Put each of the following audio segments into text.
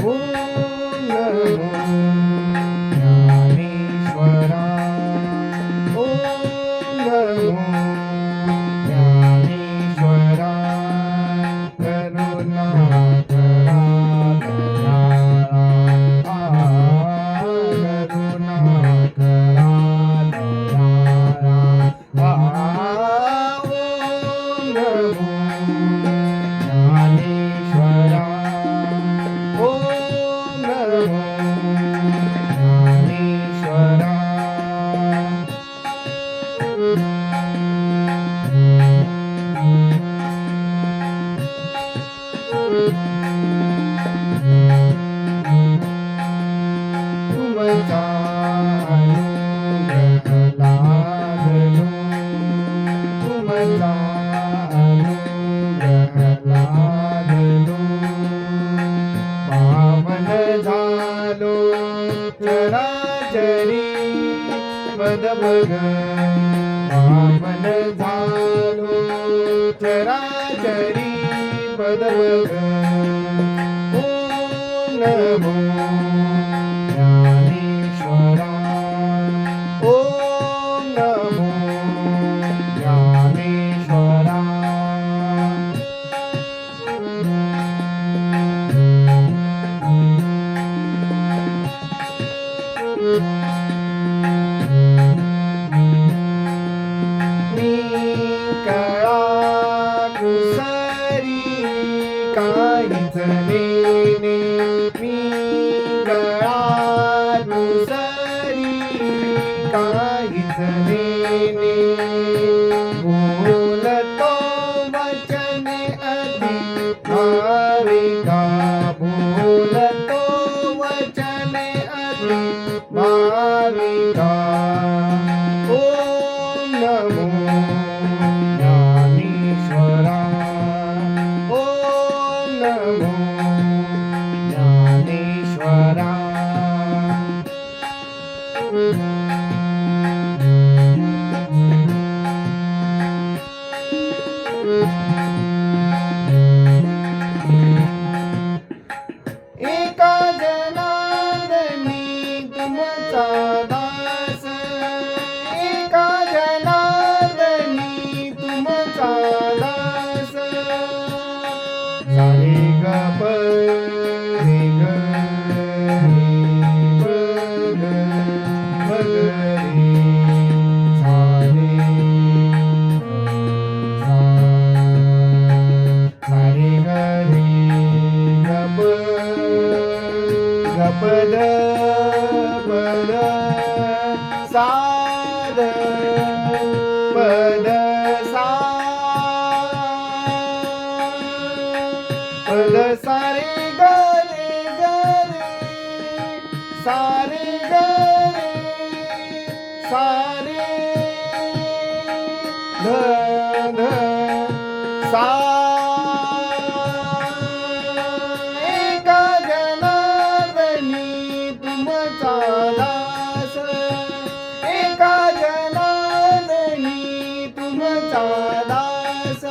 ओम नमो ज्ञानेश्वरा ओम नमो ज्ञानेश्वरा करुणाकरा करुणाकरा ओम नमो ज्ञानेश्वरा ओम नमो ज्ञानेश्वरा तुमचा अनुग्रह लाभलो तुमचा अनुग्रह लाभलो पावन झालो चराचरी पदबग पावन झालो चराचरी पदबग ओम नमो ज्ञानेश्वरा ओम नमो ज्ञानेश्वरा मी कळा कुसरी काहीच नेने मी गळा कुसरी काहीच नेने बोलतो वचने अति भाविका बोलतो वचने अति भाविका ओम नमो ज्ञानेश्वरा ओम नमो ज्ञानेश्वरा एका जनार्दनी तुमचा दास एका जनार्दनी तुमचा दास सारे ग प रे ग रे प ग प ग रे सारे सारे ग रे ग प ग प द पद साद पद सा पद सारे ग रे सारे ग रे सारे ध ध सा एका जनार्दनी तुमचा दास एका जनार्दनी तुमचा दास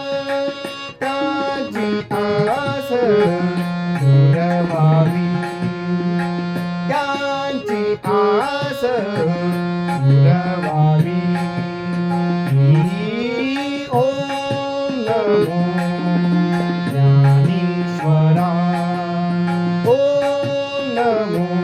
त्याची आस पुरवावी त्यांची आस पुरवावी ओम नमो ज्ञानेश्वरा ओम नमो